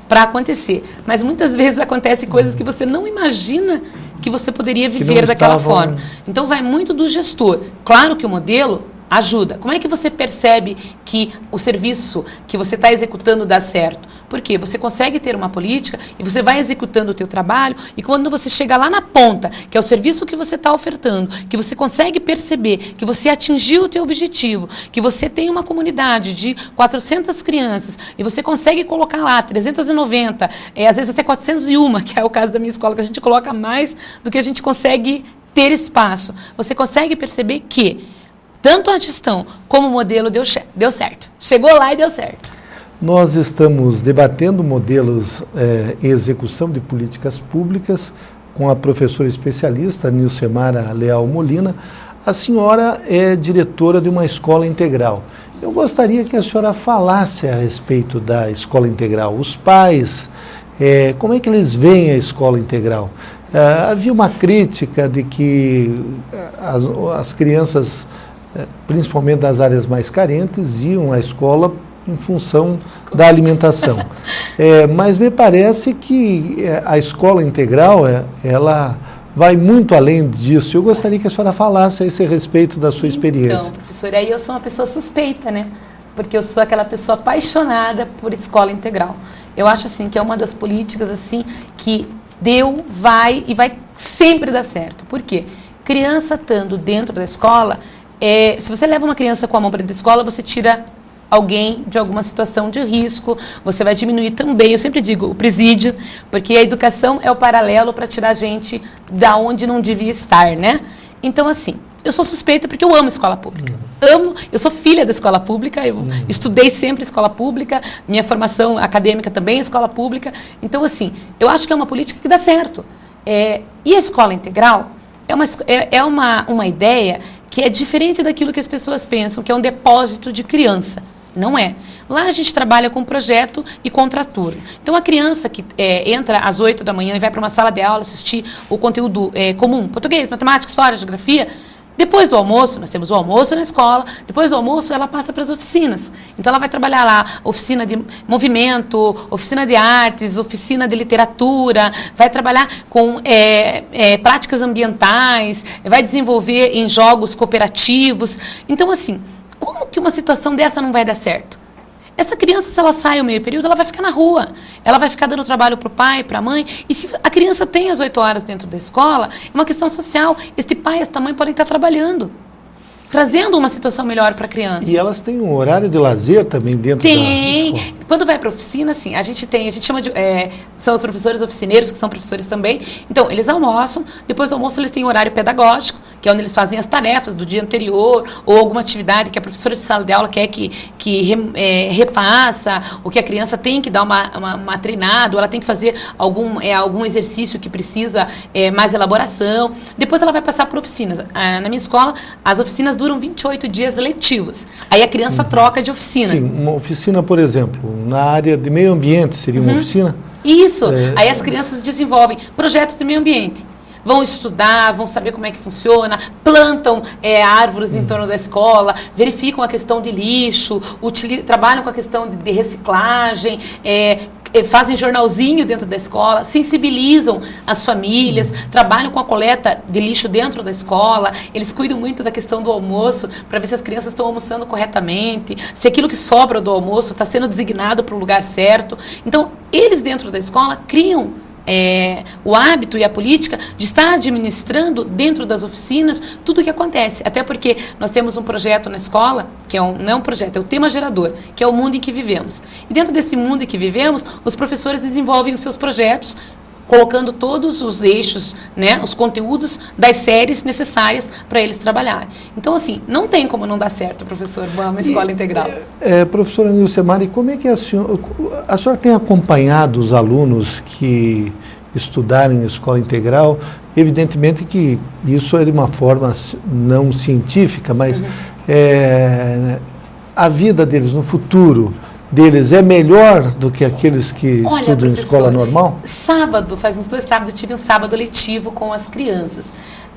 para acontecer. Mas muitas vezes acontecem coisas que você não imagina que você poderia viver daquela forma. Então vai muito do gestor. Claro que o modelo ajuda. Como é que você percebe que o serviço que você está executando dá certo? Porque você consegue ter uma política e você vai executando o teu trabalho e quando você chega lá na ponta, que é o serviço que você está ofertando, que você consegue perceber que você atingiu o teu objetivo, que você tem uma comunidade de 400 crianças e você consegue colocar lá 390, às vezes até 401, que é o caso da minha escola, que a gente coloca mais do que a gente consegue ter espaço. Você consegue perceber que tanto a gestão como o modelo deu certo. Chegou lá e deu certo. Nós estamos debatendo modelos em execução de políticas públicas com a professora especialista Nilcemara Leal Molina. A senhora é diretora de uma escola integral. Eu gostaria que a senhora falasse a respeito da escola integral. Os pais, como é que eles veem a escola integral? Havia uma crítica de que as crianças principalmente das áreas mais carentes, iam à escola em função da alimentação. Mas me parece que a escola integral, ela vai muito além disso. Eu gostaria que a senhora falasse a esse respeito da sua experiência. Então, professor, aí eu sou uma pessoa suspeita, né? Porque eu sou aquela pessoa apaixonada por escola integral. Eu acho assim que é uma das políticas assim que deu, vai e vai sempre dar certo. Por quê? Criança estando dentro da escola, se você leva uma criança com a mão para dentro da escola, você tira alguém de alguma situação de risco, você vai diminuir também, eu sempre digo, o presídio, porque a educação é o paralelo para tirar a gente da onde não devia estar, né? Então, assim, eu sou suspeita porque eu amo escola pública. Amo, eu sou filha da escola pública, eu estudei sempre escola pública, minha formação acadêmica também é escola pública. Então, assim, eu acho que é uma política que dá certo. E a escola integral é uma ideia que é diferente daquilo que as pessoas pensam, que é um depósito de criança. Não é. Lá a gente trabalha com projeto e contraturno. Então, a criança que entra às 8 da manhã e vai para uma sala de aula assistir o conteúdo comum, português, matemática, história, geografia, depois do almoço, nós temos o almoço na escola, depois do almoço ela passa para as oficinas. Então, ela vai trabalhar lá oficina de movimento, oficina de artes, oficina de literatura, vai trabalhar com práticas ambientais, vai desenvolver em jogos cooperativos. Então, assim, como que uma situação dessa não vai dar certo? Essa criança, se ela sai ao meio período, ela vai ficar na rua. Ela vai ficar dando trabalho para o pai, para a mãe. E se a criança tem as 8 horas dentro da escola, é uma questão social. Este pai e esta mãe podem estar trabalhando, trazendo uma situação melhor para a criança. E elas têm um horário de lazer também dentro da escola? Quando vai para a oficina, sim, a gente chama de... são os professores oficineiros, que são professores também. Então, eles almoçam, depois do almoço eles têm horário pedagógico, que é onde eles fazem as tarefas do dia anterior, ou alguma atividade que a professora de sala de aula quer que refaça, ou que a criança tem que dar uma treinada, ou ela tem que fazer algum exercício que precisa mais elaboração. Depois ela vai passar por oficinas. Na minha escola, as oficinas duram 28 dias letivos. Aí a criança troca de oficina. Sim, uma oficina, por exemplo, na área de meio ambiente, seria uma oficina? Isso. Aí as crianças desenvolvem projetos de meio ambiente. Vão estudar, vão saber como é que funciona, plantam árvores em torno da escola, verificam a questão de lixo, trabalham com a questão de reciclagem, fazem jornalzinho dentro da escola, sensibilizam as famílias, trabalham com a coleta de lixo dentro da escola, eles cuidam muito da questão do almoço, para ver se as crianças estão almoçando corretamente, se aquilo que sobra do almoço está sendo designado para o lugar certo. Então, eles dentro da escola criam o hábito e a política de estar administrando dentro das oficinas tudo o que acontece. Até porque nós temos um projeto na escola, que não é um projeto, é o tema gerador, que é o mundo em que vivemos. E dentro desse mundo em que vivemos, os professores desenvolvem os seus projetos, colocando todos os eixos, né, os conteúdos das séries necessárias para eles trabalharem. Então, assim, não tem como não dar certo, professor, uma escola integral. Professora Nilcemari, como é que a senhora tem acompanhado os alunos que estudaram em escola integral? Evidentemente que isso é de uma forma não científica, mas a vida deles no futuro deles é melhor do que aqueles que estudam em escola normal? Sábado, faz uns 2 sábados, eu tive um sábado letivo com as crianças.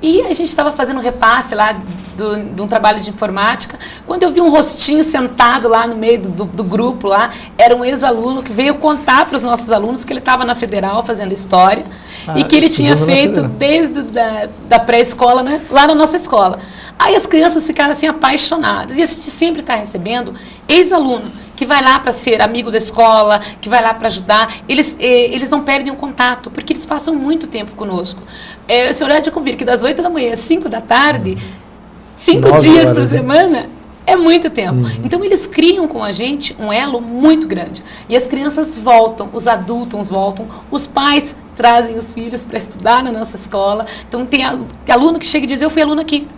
E a gente estava fazendo um repasse lá de um trabalho de informática, quando eu vi um rostinho sentado lá no meio do grupo lá, era um ex-aluno que veio contar para os nossos alunos que ele estava na Federal fazendo História e que ele tinha feito desde da pré-escola, né, lá na nossa escola. Aí as crianças ficaram assim apaixonadas. E a gente sempre está recebendo ex-aluno que vai lá para ser amigo da escola, que vai lá para ajudar. Eles não perdem o contato, porque eles passam muito tempo conosco. O senhor há de convir que das 8 da manhã às 5 da tarde, 5 dias por semana, é muito tempo. Então, eles criam com a gente um elo muito grande. E as crianças voltam, os adultos voltam, os pais trazem os filhos para estudar na nossa escola. Então, tem aluno que chega e diz, eu fui aluno aqui.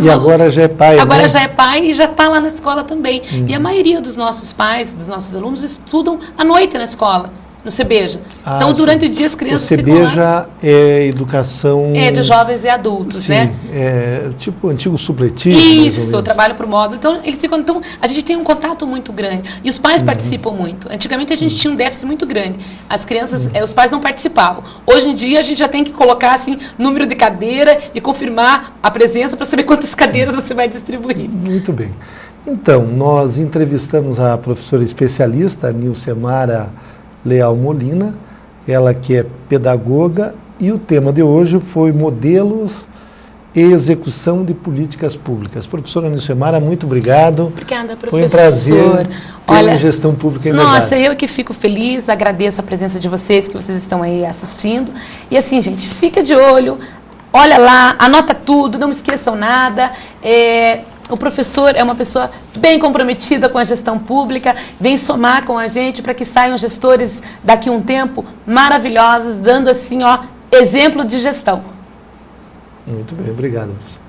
E agora já é pai, agora, né? Já é pai e já está lá na escola também. E a maioria dos nossos pais, dos nossos alunos, estudam à noite na escola. no CEBEJA. Ah, Então, durante sim. o dia, as crianças O ficam lá. CEBEJA é educação... É, de jovens e adultos, Sim, né? é tipo antigo supletivo. mais ou Isso, menos. trabalho por módulo. Então, eles ficam. Então, a gente tem um contato muito grande. E os pais participam muito. Antigamente, a gente tinha um déficit muito grande. As crianças, os pais não participavam. Hoje em dia, a gente já tem que colocar, assim, número de cadeira e confirmar a presença para saber quantas cadeiras você vai distribuir. Muito bem. Então, nós entrevistamos a professora especialista, Nilcemara Leal Molina, ela que é pedagoga, e o tema de hoje foi modelos e execução de políticas públicas. Professora Nilcemara, muito obrigado. Obrigada, professor. Foi um prazer ter gestão pública em debate. Nossa, eu que fico feliz, agradeço a presença de vocês, que vocês estão aí assistindo. E assim, gente, fica de olho, olha lá, anota tudo, não esqueçam nada. O professor é uma pessoa bem comprometida com a gestão pública, vem somar com a gente para que saiam gestores daqui a um tempo maravilhosos, dando assim, ó, exemplo de gestão. Muito bem, obrigado, professor.